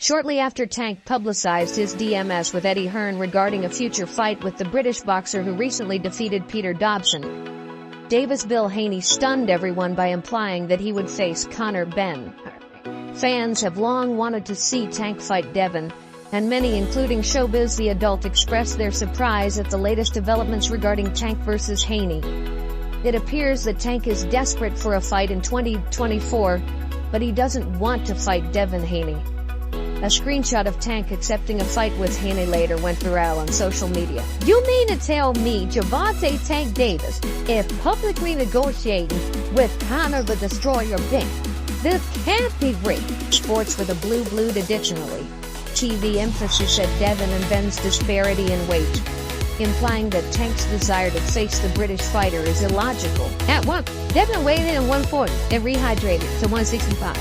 Shortly after Tank publicized his DMS with Eddie Hearn regarding a future fight with the British boxer who recently defeated Peter Dobson, Davis Bill Haney stunned everyone by implying that he would face Conor Benn. Fans have long wanted to see Tank fight Devon, and many, including Showbiz The Adult, expressed their surprise at the latest developments regarding Tank versus Haney. It appears that Tank is desperate for a fight in 2024, but he doesn't want to fight Devon Haney. A screenshot of Tank accepting a fight with Haney later went viral on social media. You mean to tell me Gervonta Tank Davis is publicly negotiating with Conor the Destroyer Benn? This can't be real. Sports with a blue additionally. TV emphasis at Devon and Benn's disparity in weight, implying that Tank's desire to face the British fighter is illogical. At one, Devon weighed in at 140 and rehydrated to 165.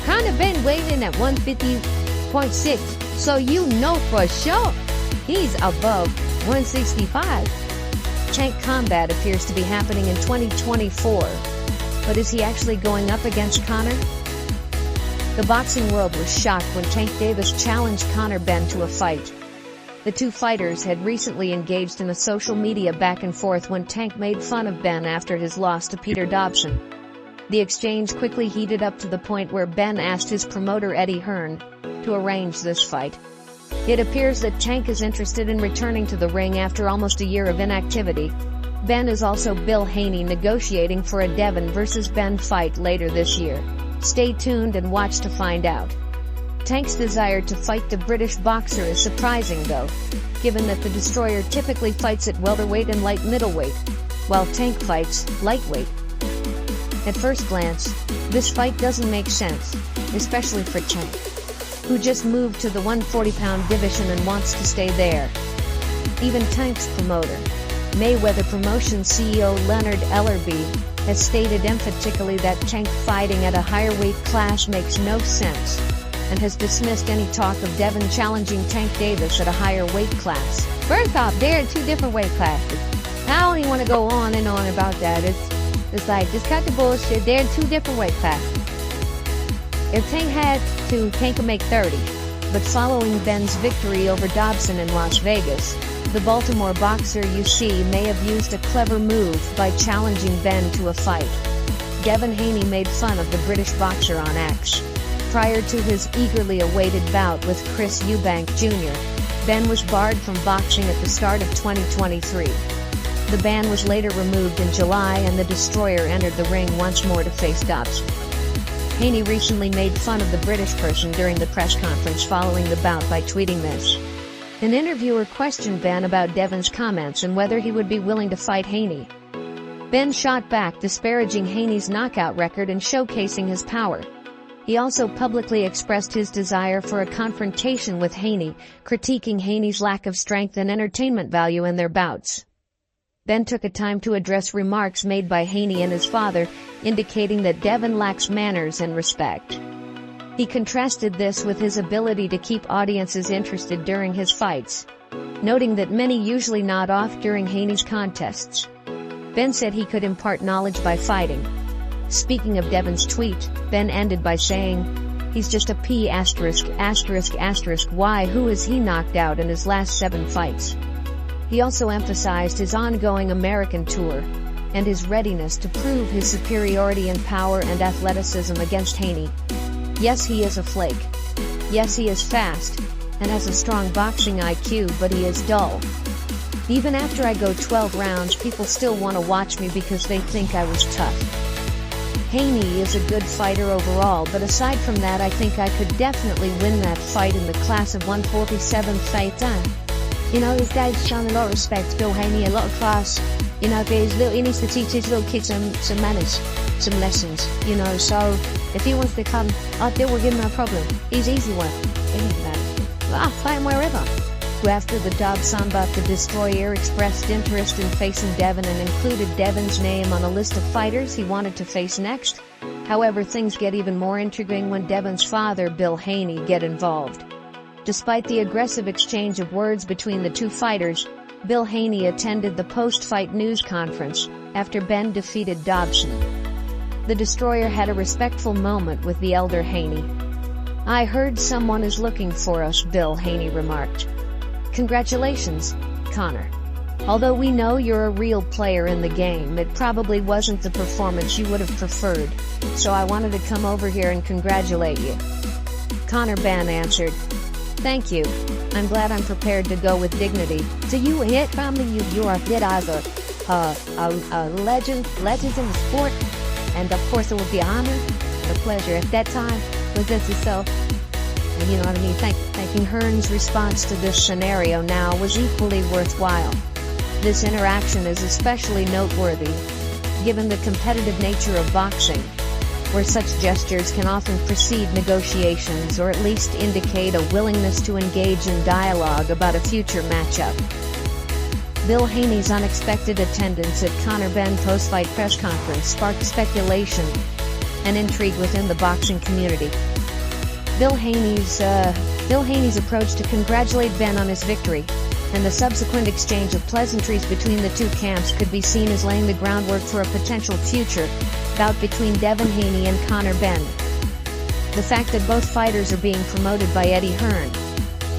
Conor Benn weighed in at 150.6, so you know for sure he's above 165. Tank combat appears to be happening in 2024, but is he actually going up against Conor? The boxing world was shocked when Tank Davis challenged Conor Benn to a fight. The two fighters had recently engaged in a social media back and forth when Tank made fun of Benn after his loss to Peter Dobson. The exchange quickly heated up to the point where Benn asked his promoter Eddie Hearn to arrange this fight. It appears that Tank is interested in returning to the ring after almost a year of inactivity. Benn is also Bill Haney negotiating for a Devon versus Benn fight later this year. Stay tuned and watch to find out. Tank's desire to fight the British boxer is surprising though, given that the Destroyer typically fights at welterweight and light middleweight, while Tank fights lightweight. At first glance, this fight doesn't make sense, especially for Tank, who just moved to the 140-pound division and wants to stay there. Even Tank's promoter, Mayweather Promotions CEO Leonard Ellerby, has stated emphatically that Tank fighting at a higher weight class makes no sense, and has dismissed any talk of Devon challenging Tank Davis at a higher weight class. First off, they're in two different weight classes. I don't even want to go on and on about that. It's like, just cut the bullshit. They're in two different weight classes. If Tank had to, Tank could make 30. But following Benn's victory over Dobson in Las Vegas, the Baltimore boxer may have used a clever move by challenging Benn to a fight. Devon Haney made fun of the British boxer on X. Prior to his eagerly awaited bout with Chris Eubank Jr., Benn was barred from boxing at the start of 2023. The ban was later removed in July and the Destroyer entered the ring once more to face Dobson. Haney recently made fun of the British person during the press conference following the bout by tweeting this. An interviewer questioned Benn about Devon's comments and whether he would be willing to fight Haney. Benn shot back, disparaging Haney's knockout record and showcasing his power. He also publicly expressed his desire for a confrontation with Haney, critiquing Haney's lack of strength and entertainment value in their bouts. Benn took a time to address remarks made by Haney and his father, indicating that Devon lacks manners and respect. He contrasted this with his ability to keep audiences interested during his fights, noting that many usually nod off during Haney's contests. Benn said he could impart knowledge by fighting. Speaking of Devon's tweet, Benn ended by saying, "He's just a P*******, why who has he knocked out in his last 7 fights?" He also emphasized his ongoing American tour, and his readiness to prove his superiority in power and athleticism against Haney. Yes, he is a flake. Yes, he is fast, and has a strong boxing IQ, but he is dull. Even after I go 12 rounds, people still want to watch me because they think I was tough. Haney is a good fighter overall, but aside from that, I think I could definitely win that fight in the class of 147 fight time. You know, this guy's shown a lot of respect to Bill Haney, a lot of class. You know, he needs to teach his little kids some manners, some lessons, you know, so if he wants to come, I think we'll give him no problem. He's easy one. I'll fight him wherever. After the Dobson bout, the Destroyer expressed interest in facing Devon and included Devon's name on a list of fighters he wanted to face next. However, things get even more intriguing when Devon's father, Bill Haney, get involved. Despite the aggressive exchange of words between the two fighters, Bill Haney attended the post-fight news conference after Benn defeated Dobson. The Destroyer had a respectful moment with the elder Haney. "I heard someone is looking for us," Bill Haney remarked. "Congratulations, Conor. Although we know you're a real player in the game, it probably wasn't the performance you would have preferred, so I wanted to come over here and congratulate you." Conor Benn answered, "Thank you. I'm glad I'm prepared to go with dignity." So you hit family, you are fit as a legend in the sport, and of course it would be an honor and a pleasure at that time. Was this yourself? You know what I mean? Thanking Hearn's response to this scenario now was equally worthwhile. This interaction is especially noteworthy, given the competitive nature of boxing, where such gestures can often precede negotiations or at least indicate a willingness to engage in dialogue about a future matchup. Bill Haney's unexpected attendance at Conor Benn post-fight press conference sparked speculation and intrigue within the boxing community. Bill Haney's approach to congratulate Benn on his victory and the subsequent exchange of pleasantries between the two camps could be seen as laying the groundwork for a potential future bout between Devin Haney and Conor Benn. The fact that both fighters are being promoted by Eddie Hearn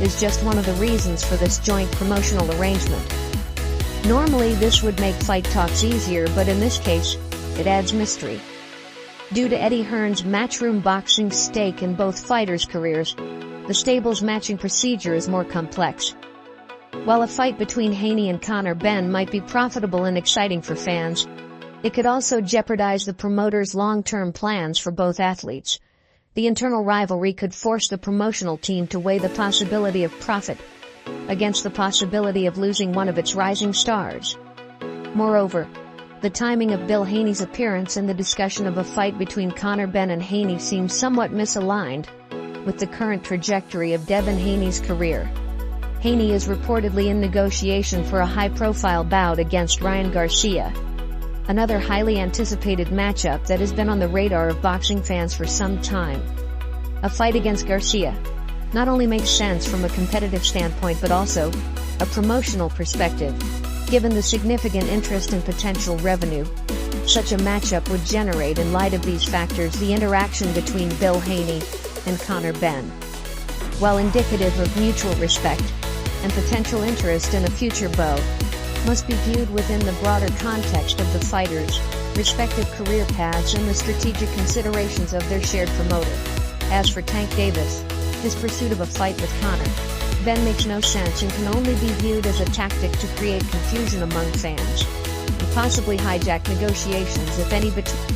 is just one of the reasons for this joint promotional arrangement. Normally this would make fight talks easier, but in this case, it adds mystery. Due to Eddie Hearn's matchroom boxing stake in both fighters' careers, the stable's matching procedure is more complex. While a fight between Haney and Conor Benn might be profitable and exciting for fans, it could also jeopardize the promoter's long-term plans for both athletes. The internal rivalry could force the promotional team to weigh the possibility of profit against the possibility of losing one of its rising stars. Moreover, the timing of Bill Haney's appearance and the discussion of a fight between Conor Benn and Haney seems somewhat misaligned with the current trajectory of Devin Haney's career. Haney is reportedly in negotiation for a high-profile bout against Ryan Garcia, another highly anticipated matchup that has been on the radar of boxing fans for some time. A fight against Garcia not only makes sense from a competitive standpoint but also a promotional perspective, given the significant interest and potential revenue such a matchup would generate. In light of these factors, the interaction between Bill Haney and Conor Benn, while indicative of mutual respect and potential interest in a future bout, must be viewed within the broader context of the fighters' respective career paths and the strategic considerations of their shared promoter. As for Tank Davis, his pursuit of a fight with Conor Benn makes no sense and can only be viewed as a tactic to create confusion among fans and possibly hijack negotiations, if any, between